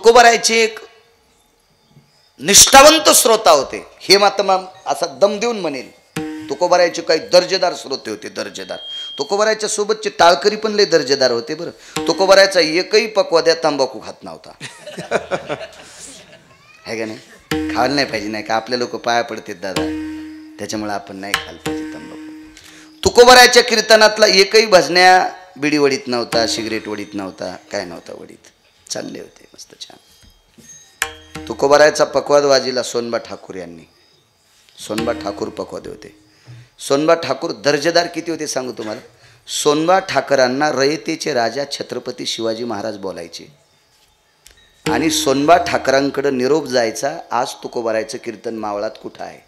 तुकोबारायचे एक निष्ठावंत श्रोता होते, हे मात्र असा दम देऊन म्हणेल. तुकोबारायचे काही दर्जेदार श्रोते होते, दर्जेदार. तुकोबारायच्या सोबतचे टाळकरी पण लय दर्जेदार होते बरं. तुकोबारायचा एकही पक्वाद्या तंबाखू खात नव्हता. आहे का नाही? खायला नाही पाहिजे, नाही का आपले लोक पाया पडतात दादा, त्याच्यामुळे आपण नाही खायला पाहिजे तंबाखू. तुकोबारायच्या कीर्तनातला एकही भजन्या बिडी वडीत नव्हता, सिगरेट वडीत नव्हता, काय नव्हता वडीत. चांगले होते, मस्त छान. तुकोबारायचा पकवाद वाजीला सोनबा ठाकूर यांनी. सोनबा ठाकूर पकवादे होते. सोनबा ठाकूर दर्जेदार किती होते सांगू तुम्हाला. सोनबा ठाकरांना रयतेचे राजा छत्रपती शिवाजी महाराज बोलायचे आणि सोनबा ठाकरांकडे निरोप जायचा, आज तुकोबारायचं कीर्तन मावळात कुठं आहे,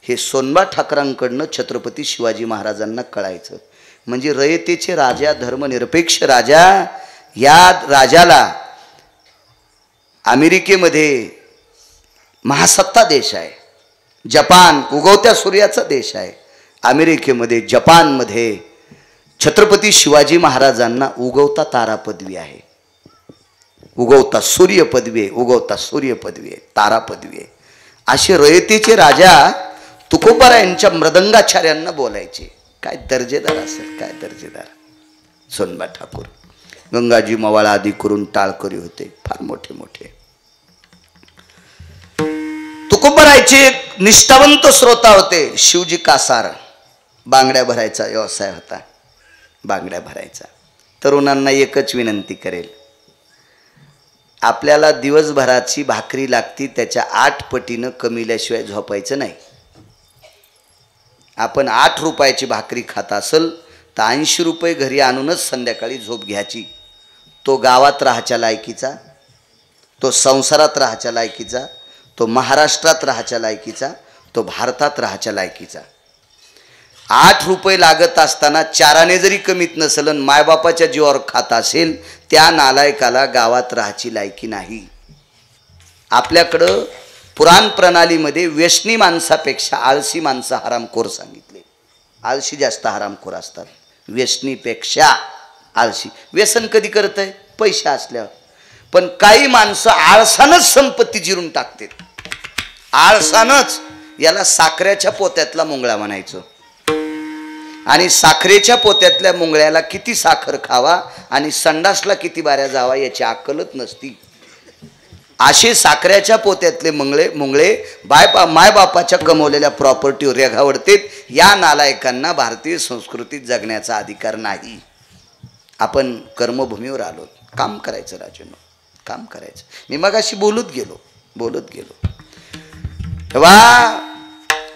हे सोनबा ठाकरांकडनं छत्रपती शिवाजी महाराजांना कळायचं. म्हणजे रयतेचे राजा, धर्मनिरपेक्ष राजा, या राजाला अमेरिकेमध्ये महासत्ता देश आहे, जपान उगवत्या सूर्याचा देश आहे, अमेरिकेमध्ये जपानमध्ये छत्रपती शिवाजी महाराजांना उगवता तारा पदवी आहे, उगवता सूर्य पदवी आहे, उगवता सूर्य पदवी आहे, तारा पदवी आहे. असे रयतेचे राजा तुकोबारायांच्या मृदंगाचार्यांना बोलायचे. काय दर्जेदार असेल, काय दर्जेदार. सोनबा ठाकूर गंगाजी मवाळा आदी करून टाळकरी होते, फार मोठे मोठे. तुकोबारायचे निष्ठावंत श्रोता होते. शिवजी कासार बांगड्या भरायचा व्यवसाय होता, बांगड्या भरायचा. तरुणांना एकच विनंती करेल, आपल्याला दिवसभराची भाकरी लागती, त्याच्या 8 पटीनं कमील्याशिवाय झोपायचं नाही. आपण 8 रुपयाची भाकरी खात असेल तर 80 रुपये घरी आणूनच संध्याकाळी झोप घ्यायची. तो गावात राहायच्या लायकीचा, तो संसारात राहायच्या लायकीचा, तो महाराष्ट्रात राहायच्या लायकीचा, तो भारतात राहायच्या लायकीचा. 8 रुपये लागत असताना 4 आणे जरी कमीत नसेल आणि मायबापाच्या जीवावर खात असेल, त्या नालायकाला गावात राहायची लायकी नाही. आपल्याकडं पुराण प्रणालीमध्ये व्यसनी माणसापेक्षा आळशी माणसं हरामखोर सांगितले. आळशी जास्त हरामखोर असतात व्यसनीपेक्षा. आळशी व्यसन कधी करत आहे, पैसे असल्यावर. पण काही माणसं आळसानच संपत्ती जिरून टाकतात. आळसानच. याला साखरेच्या पोत्यातला मुंगळा म्हणायचं. आणि साखरेच्या पोत्यातल्या मुंगळ्याला किती साखर खावा आणि संडासला किती बाऱ्या जावा याची अक्कलच नसती. असे साखरेच्या पोत्यातले मुंगळे मायबापाच्या कमवलेल्या प्रॉपर्टीवर रेघावडतेत. या नालायकांना भारतीय संस्कृतीत जगण्याचा अधिकार नाही. आपण कर्मभूमीवर आलो, काम करायचं राजेनो, काम करायचं. मी मगाशी बोलत गेलो तेव्हा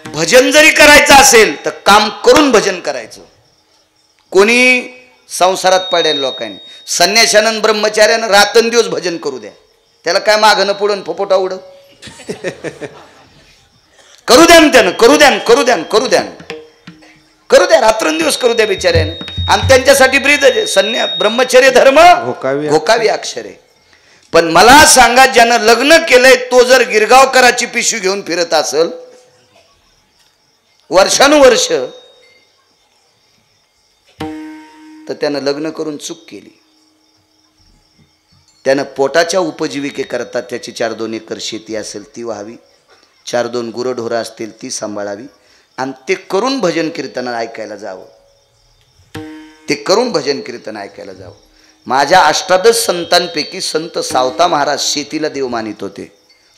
भजन जरी करायचं असेल तर काम करून भजन करायचं. कोणी संसारात पडेल लोकांनी, संन्याशानंद ब्रह्मचार्यानं रात्रंदिवस भजन करू द्या, त्याला काय मागणं पुढं फोपोटा उड करू द्या ना, त्यानं करू द्या रात्रंदिवस करू द्या बिचाऱ्यानं. आणि त्यांच्यासाठी ब्रीद ब्रह्मचर्य धर्म घोकावी अक्षरे. पण मला सांगा, ज्यानं लग्न केलंय तो जर गिरगावकराची पिशवी घेऊन फिरत असेल वर्षानुवर्ष, तर त्यानं लग्न करून चूक केली. त्यानं पोटाच्या उपजीविकेकरता त्याची 4-2 एकर शेती असेल ती व्हावी, 4-2 गुरंढोरं असतील ती सांभाळावी, आणि ते करून भजन कीर्तन ऐकायला जावं. माझ्या 18 संतांपैकी संत सावता महाराज शेतीला देव मानित होते.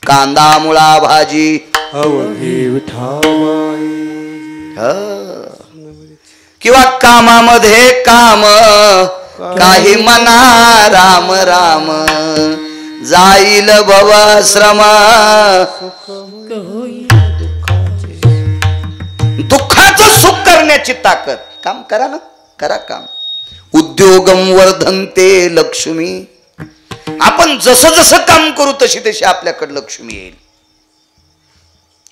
कांदा मुळा भाजी किंवा कामामध्ये काम, काही मना राम राम, जाईल भवश्रम, दुःखाचं सुख करण्याची ताकद. काम करा ना, करा काम. उद्योगम वर्धनते लक्ष्मी. आपण जसं जसं काम करू तशी तशी आपल्याकडे लक्ष्मी येईल.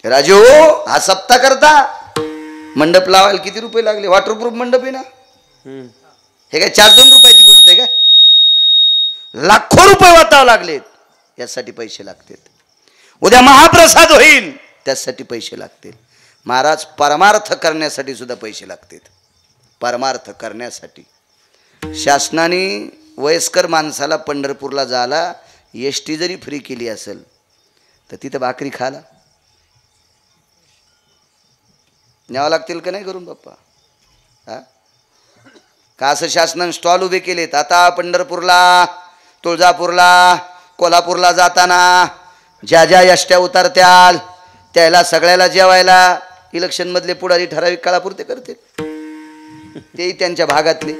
राजे हो, हा सप्ताह करता मंडप लावायला किती रुपये लागले? वॉटरप्रूफ मंडप आहे ना, हे काय 4-2 रुपयाची गोष्ट आहे का? लाखो रुपये वाटावे लागलेत, यासाठी पैसे लागतात. उद्या महाप्रसाद होईल त्यासाठी पैसे लागतील. महाराज परमार्थ करण्यासाठी सुद्धा पैसे लागतात. परमार्थ करण्यासाठी शासनाने वयस्कर माणसाला पंढरपूरला जायला एसटी जरी फ्री केली असेल तर तिथं भाकरी खाला न्यावं लागतील का नाही करून बाप्पा? हा का असं शासनाने स्टॉल उभे केलेत? आता पंढरपूरला, तुळजापूरला, कोल्हापूरला जाताना ज्या ज्या एसट्या उतरत्याल त्याला सगळ्याला जेवायला इलेक्शनमधले पुढारी ठराविक काळापुरते करतील. तेही त्यांच्या भागातले.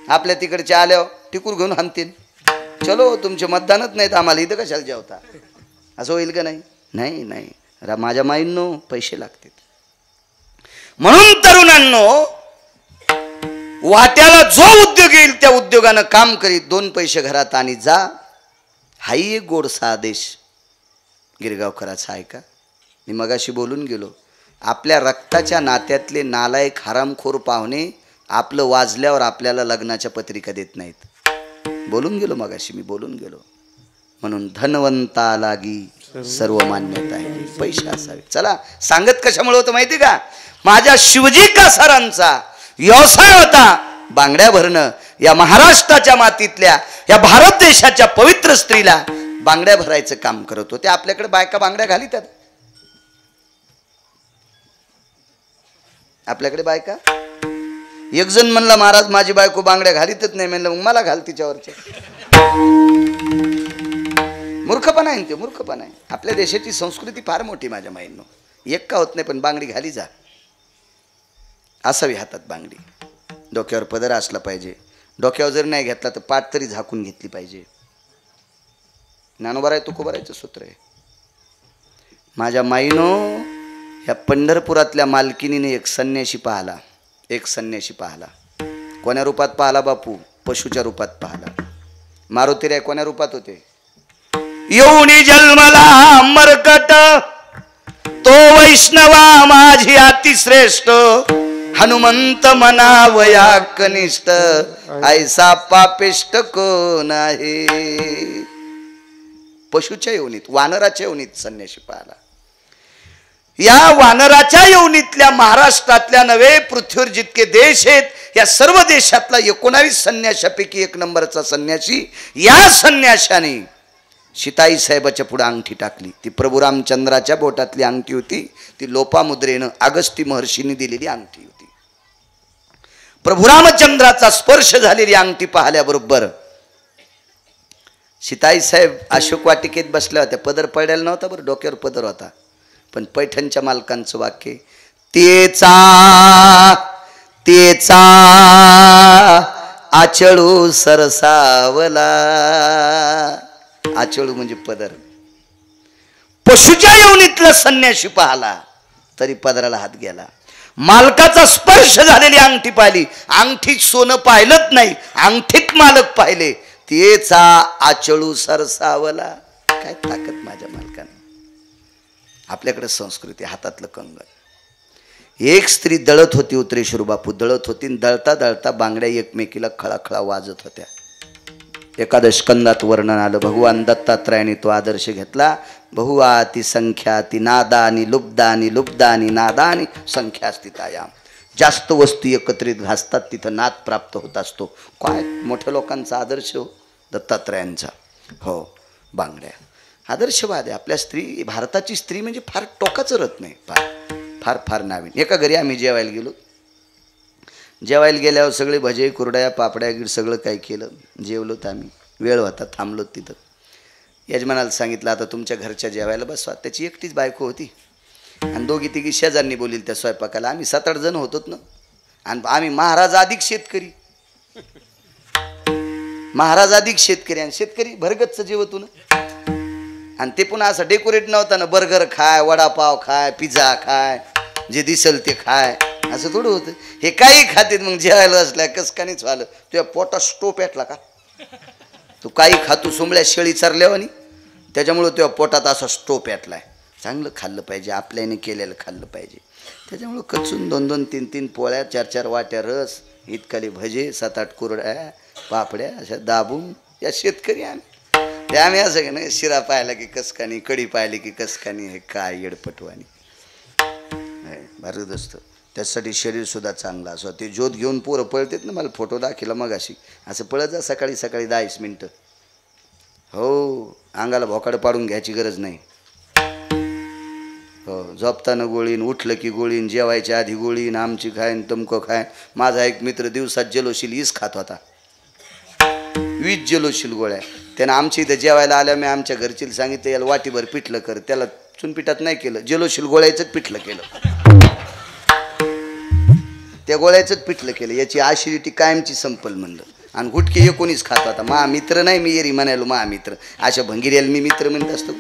आपल्या तिकडचे आल्यावर टिकूर घेऊन हाणतील. चलो तुमचे मतदानच नाहीत आम्हाला, इथं कशाला जेवता? असं होईल का नाही? नाही नाही, माझ्या माईंनो पैसे लागतील. म्हणून तरुणांनो, वाट्याला जो उद्योग येईल त्या उद्योगानं काम करीत 2 पैसे घरात आणि जा. हाही एक गोडसा आदेश गिरगावकराचा आहे का? मी मगाशी बोलून गेलो, आपल्या रक्ताच्या नात्यातले नालायक हरामखोर पाहुणे आपलं वाजल्यावर आपल्याला लग्नाच्या पत्रिका देत नाहीत. बोलून गेलो मगाशी, मी बोलून गेलो. म्हणून धनवंता लागी सर्व मान्यता आहे, पैसे असावे. चला, सांगत कशामुळे होतं माहिती का? माझ्या शिवजी कासारांचा व्यवसाय होता बांगड्या भरणं. या महाराष्ट्राच्या मातीतल्या या भारत देशाच्या पवित्र स्त्रीला बांगड्या भरायचं काम करत होते. आपल्याकडे बायका बांगड्या घालितात. आपल्याकडे बायका, एक जण म्हणला महाराज माझी बायको बांगड्या घालीतच नाही. म्हणलं मग मला घाल तिच्यावरचे. मूर्खपणा आहे ते, मूर्खपणा आहे. आपल्या देशाची संस्कृती फार मोठी माझ्या माईंनो. एक का होत नाही, पण बांगडी घाली जा. असावी हातात बांगडी, डोक्यावर पदर असला पाहिजे. डोक्यावर जर नाही घेतला तर पाठ तरी झाकून घेतली पाहिजे. ज्ञानोबा आहे तुकोबारायचं सूत्र आहे. माझ्या माईनो, ह्या पंढरपुरातल्या मालकिनीने एक संन्याशी पाहला. एक संन्याशी पाहला. कोण्या रूपात पाहला बापू? पशुच्या रूपात पाहला. मारुतीराय कोण्या रूपात होते? येऊनी जन्मला मरकट, तो वैष्णवा माझी अतिश्रेष्ठ, हनुमंत मनावया कनिष्ठ, ऐसा पापिष्ट कोण आहे? पशुच्या योनीत, वानराच्या योनीत संन्याशी पाहला. या वानराच्या योनीतल्या महाराष्ट्रातल्या नव्हे, पृथ्वीवर जितके देश आहेत या सर्व देशातला 19 संन्याशापैकी 1 नंबरचा संन्यासी. या संन्याशाने सीताई साहेबाच्या पुढे अंगठी टाकली. ती प्रभू रामचंद्राच्या बोटातली अंगठी होती. ती लोपामुद्रेनं अगस्ती महर्षींनी दिलेली अंगठी होती. प्रभू रामचंद्राचा स्पर्श झालेली अंगठी पाहिल्याबरोबर सीताई साहेब अशोक वाटिकेत बसल्या होत्या. पदर पडलेला नव्हता बरं, डोक्यावर पदर होता. पण पैठणच्या मालकांचं वाक्य, तेचा तेचा आचळू सरसावला. आचळू म्हणजे पदर. पशुच्या योनीतला संन्याशी पाहला तरी पदराला हात गेला. मालकाचा स्पर्श झालेली अंगठी पाहिली. अंगठीत सोनं पाहिलंच नाही, अंगठीत मालक पाहिले. तेचा आचळू सरसावला. काय ताकद माझ्या मालकाने. आपल्याकडे संस्कृती, हातातलं कंगन. एक स्त्री दळत होती, उतरेश्वर बापू दळत होती. दळता दळता बांगड्या एकमेकीला खळाखळा वाजत होत्या. एकादश स्कंदात वर्णन आलं. भगवान दत्तात्रयाने तो आदर्श घेतला. बहुआती संख्याती नादानी लुब्धानी लुब्धानी नादानी संख्या स्थितायाम. जास्त वस्तू एकत्रित घासतात तिथं नाद प्राप्त होत असतो. काय मोठ्या लोकांचा आदर्श हो, दत्तात्रयांचा. हो, बांगड्या आदर्शवाद आहे. आपल्या स्त्री, भारताची स्त्री म्हणजे फार टोकाचं रत्न आहे. फार फार फार नावीन. एका घरी आम्ही जेवायला गेलो. जेवायला गेल्यावर सगळे भजे कुरड्या पापड्या गिड सगळं काय केलं. जेवलोत आम्ही. वेळ होता, थांबलो तिथं. यजमानाला सांगितलं आता तुमच्या घरच्या जेवायला बसवा. त्याची एकटीच बायको होती आणि 2-3 शेजारनी बोलील त्या स्वयंपाकाला. आम्ही 7-8 जण होतोत ना. आणि आम्ही महाराज अधिक शेतकरी, महाराज अधिक शेतकरी. आणि शेतकरी भरगतचं जेवतो ना. आणि ते पुन्हा असं डेकोरेट नव्हतं ना, बर्गर खाय, वडापाव खाय, पिझ्झा खाय, जे दिसल ते खाय, असं थोडं होतं. हे काही खातेत. मग जेवायला असल्या कसकानीच व्हालं. तुझ्या पोटात स्टोप पेटला का? तू काही खातो सोंबळ्या शेळी चरल्यावानी, त्याच्यामुळं तुझ्या पोटात असा स्टोप पेटलाय. चांगलं खाल्लं पाहिजे, आपल्याने केलेलं खाल्लं पाहिजे. त्याच्यामुळं कचून 2-2, 3-3 पोळ्या, 4-4 वाट्या रस, इतकाले भजे, 7-8 कुरड्या पापड्या अशा दाबून या शेतकरी आम्ही. ते आम्ही असं का नाही, शिरा पाहिला की कसकानी, कढी पाहिली की कसकानी. हे काय येडपटवानी भारत असतं. त्यासाठी शरीरसुद्धा चांगलं असं. ते ज्योत घेऊन पोरं पळतात ना, मला फोटो दाखवला मग अशी. असं पळत जा सकाळी सकाळी 10 मिनटं. हो, अंगाला भोकाड पाडून घ्यायची गरज नाही. हो, झोपताना गोळीन, उठलं की गोळीन, जेवायच्या आधी गोळीन, आमची खायन तमकं खायन. माझा एक मित्र दिवसात जेलोशील 20 खात होता. 20 जेलोशील गोळ्या. त्यानं आमच्या इथं जेवायला आल्या, मी आमच्या घरचीला सांगितलं याला वाटीभर पिठलं कर. त्याला चुनपिठात नाही केलं, जेलोशील गोळ्याचंच पिठलं केलं. त्या गोळ्याचंच पिठलं केलं. याची ॲसिडिटी कायमची संपल म्हणलं. आणि गुटके 19 खात होता. महामित्र नाही, मी येरी म्हणायलो महामित्र. अशा भंगिऱ्याला मी मित्र म्हणत असतो.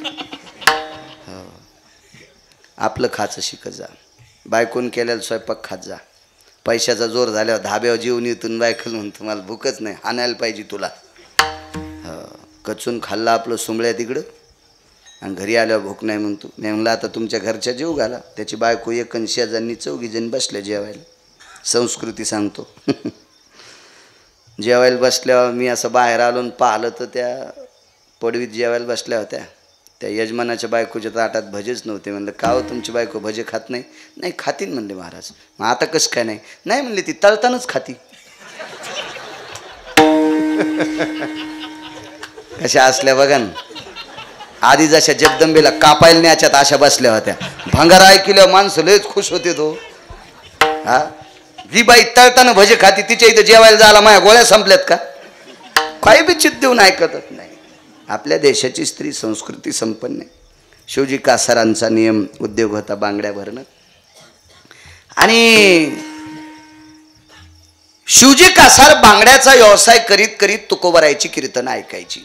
आपलं खाचं शिकत जा. बायकोन केलेला स्वयंपाक खात जा. पैशाचा जोर झाल्यावर धाब्यावर जेवून येतून बायकोला म्हणतो मला भूकच नाही, आणायला पाहिजे तुला. कचून खाल्ला आपलं सुंबळ्या तिकडं आणि घरी आल्यावर भूक नाही म्हणतो. मी म्हणलं आता तुमच्या घरच्या जेव घाला. त्याची बायको एकन शेजारनी 4 जण बसल्या जेवायला. संस्कृती सांगतो. जेवायला बसल्यावर मी असं बाहेर आलो आणि पाहिलं तर त्या पडवीत जेवायला बसल्या होत्या. त्या यजमानाच्या बायकोच्या ताटात भजेच नव्हते. म्हणलं का हो तुमची बायको भजे खात नाही? नाही खातीन म्हणले महाराज. मग आता कसं काय नाही? नाही म्हणले ती तळतानाच खाती. कशा असल्या बघा ना. आधी जशा जगदंबेला कापायला न्याच्यात अशा बसल्या होत्या. भंगार ऐकल्यावर माणसं लयच खुश होते. तो हा जी बाई तळताना भजे खाती तिच्या इथं जेवायला जायला माझ्या गोळ्या संपल्यात का? काही बी चित देऊन ऐकतच नाही. आपल्या देशाची स्त्री संस्कृती संपन्न आहे. शिवजी कासारांचा नियम उद्योग होता बांगड्या भरणं. आणि शिवजी कासार बांगड्याचा व्यवसाय करीत करीत तुकोबारायची कीर्तन ऐकायची.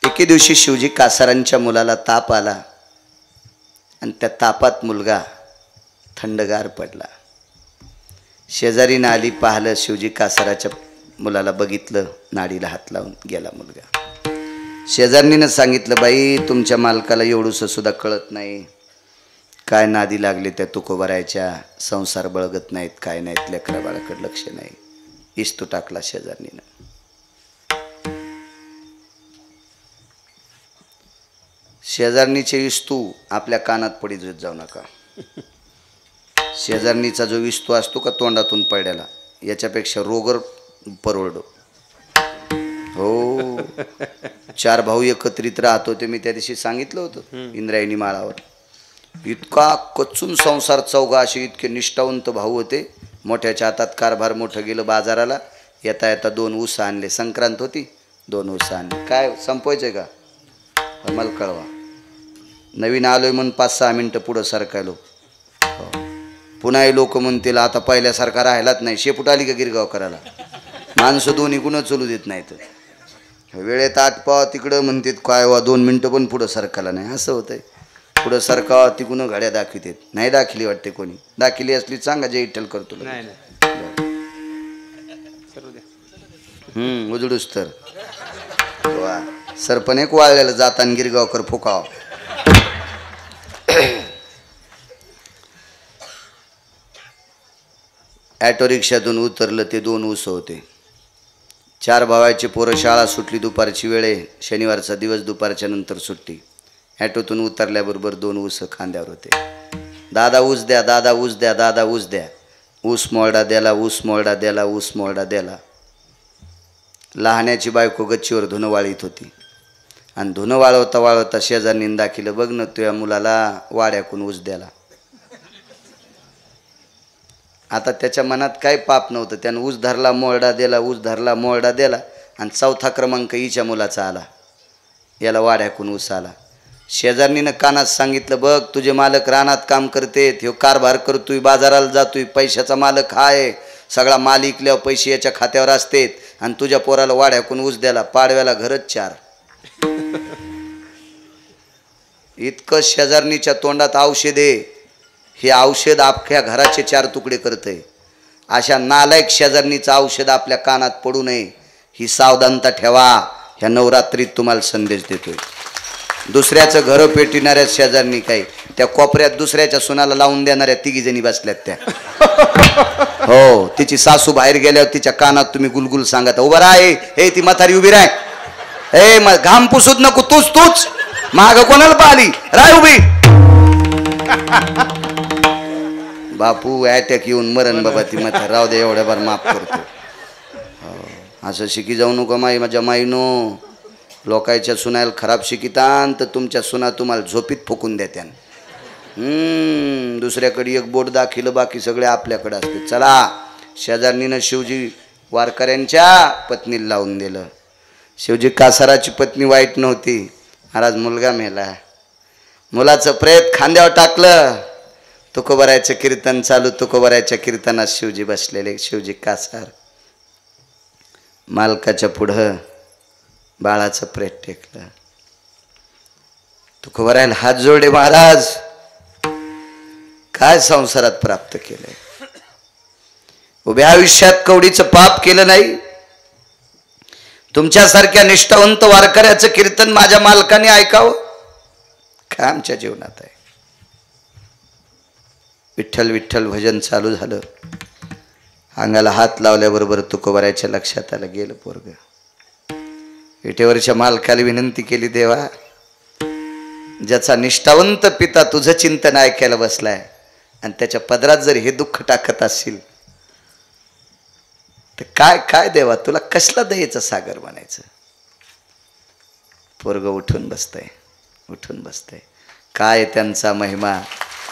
एके दिवशी शिवजी कासारांच्या मुलाला ताप आला आणि त्या तापात मुलगा थंडगार पडला. शेजारी नाली पाहिलं. शिवजी कासाराच्या मुलाला बघितलं, नाडीला हात लावून गेला मुलगा. शेजारणीनं सांगितलं बाई तुमच्या मालकाला एवढंसं सुद्धा कळत नाही. काय नादी लागले त्या तुकोबारायच्या. संसार बळगत नाहीत, काय नाहीत, लेकरा बाळाकडे लक्ष नाही. इस्तू टाकला शेजारणीनं. शेजारणीचे इस्तू आपल्या कानात पडीत जाऊ नका. शेजारणीचा जो विस्तू असतो का तोंडातून पडलेला, याच्यापेक्षा रोगर परवडो. हो, 4 भाऊ एकत्रित राहत होते. मी त्या दिवशी सांगितलं होतं इंद्रायणी माळावर. इतका कचून संसार चौघा असे इतके निष्ठावंत भाऊ होते. मोठ्याच्या हातात कारभार मोठं गेलं बाजाराला. येता येता 2 ऊस आणले. संक्रांत होती, 2 ऊस आणले. काय संपवायचंय का? मला कळवा. नवीन आलोय म्हणून 5-6 मिनटं पुढं सरकायलो. पुन्हा हे लोक म्हणतील आता पहिल्यासारखा राहिलाच नाही. शेपूट आली का गिरगाव करायला? माणसं दोन्ही गुण चलू देत नाहीत. वेळेत आटपाव तिकडं म्हणतात काय वा 2 मिनटं पण पुढं सरकायला नाही. असं होतंय. पुढं सरकावा तिकडून घड्या दाखवितात. नाही दाखिली वाटते कोणी. दाखिली असली सांगा जे इटल करतो. उजडूस तर वा सरपण एक वाळलेलं जाताना गिरगावकर फुकाव. ॲटो रिक्षातून उतरलं. ते 2 ऊस होते. 4 भावाची पोरं. शाळा सुटली दुपारची वेळ आहे. शनिवारचा दिवस, दुपारच्या नंतर सुट्टी. ॲटोतून उतरल्याबरोबर 2 ऊस खांद्यावर होते. दादा ऊस द्या, दादा ऊस द्या, दादा ऊस द्या. ऊस मोरडा द्याला, ऊस मोरडा द्याला, ऊस मोरडा द्याला. लहाण्याची बायको गच्चीवर धुणं वाळीत होती. आणि धुणं वाळवता वाळवता शेजारनीनं दाखिलं बघ ना तुझ्या मुलाला वाड्याकून ऊस द्याला. आता त्याच्या मनात काही पाप नव्हतं. त्यानं ऊस धरला, मोरडा दिला, ऊस धरला, मोरडा दिला. आणि 4था क्रमांक हिच्या मुलाचा आला. याला वाड्याकून ऊस आला. शेजारणीनं कानात सांगितलं बघ तुझे मालक रानात काम करतेत, ह्यो कारभार करतोय, बाजाराला जातोय, पैशाचा मालक आहे. सगळा माल इकल्यावर पैसे याच्या खात्यावर असतेत. आणि तुझ्या पोराला वाड्याकून ऊस द्याला. पाडव्याला घरच 4. इतकं शेजारणीच्या तोंडात औषध आहे. हे औषध अख्ख्या घराचे 4 तुकडे करतंय. अशा नालायक शेजारणीचं औषध आपल्या कानात पडू नये ही सावधानता ठेवा. ह्या नवरात्रीत तुम्हाला संदेश देतोय. दुसऱ्याचं घरं पेटविणाऱ्या शेजारणी काही त्या कोपऱ्यात दुसऱ्याच्या सुनाला लावून देणाऱ्या 3 जणी बसल्यात त्या. हो, तिची सासू बाहेर गेल्यावर तिच्या कानात तुम्ही गुलगुल सांगत उभा राह. हे ती म्हातारी उभी राह. हे मग घाम पुसूत नको. तूच माग कोणाला पाहिली राय उभी. बापू अटॅक येऊन मरण बाबा ती म्हातारी. राहू दे एवढ्या बार माफ करतो. असं शिकी जाऊ नको माई माझ्या माईनो. लोकांच्या सुनायला खराब शिकितान तर तुमच्या सुना तुम्हाला झोपीत फुकून देत्यान. दुसऱ्याकडे एक बोट दाखिलं बाकी सगळे आपल्याकडे असते. चला, शेजारणीनं शिवजी वारकऱ्यांच्या पत्नीला लावून दिलं. शिवजी कासाराची पत्नी वाईट नव्हती. महाराज मुलगा मेला, मुलाचं प्रेत खांद्यावर टाकलं. तुकोबरायचं कीर्तन चालू. तुकोबरायच्या कीर्तनात शिवजी बसलेले. शिवजी कासार, मालकाच्या पुढं बाळाचं प्रेत टेकलं. तुकोबरायला हात जोडले. महाराज, काय संसारात प्राप्त केलंय? उभ्या आयुष्यात कवडीचं पाप केलं नाही. तुमच्यासारख्या निष्ठावंत वारकऱ्याचं कीर्तन माझ्या मालकाने ऐकावं, काय आमच्या जीवनात आहे? विठ्ठल विठ्ठल भजन चालू झालं. अंगाला हात लावल्याबरोबर तुकोबरायच्या लक्षात आलं, गेलं पोरग. विटेवरच्या मालकाला विनंती केली, देवा, ज्याचा निष्ठावंत पिता तुझं चिंतन ऐकायला बसलाय आणि त्याच्या पदरात जर हे दुःख टाकत असशील तर काय काय देवा, तुला कसला दयेचा सागर बनायचं? पोरग उठून बसतंय, उठून बसतंय. काय त्यांचा महिमा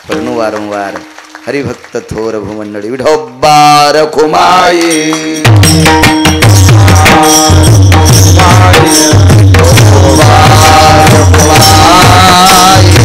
वर्णू वारंवार. हरिभक्त थोर भूमंडळी विठोबार कुमाई. विठोबार कुमाई.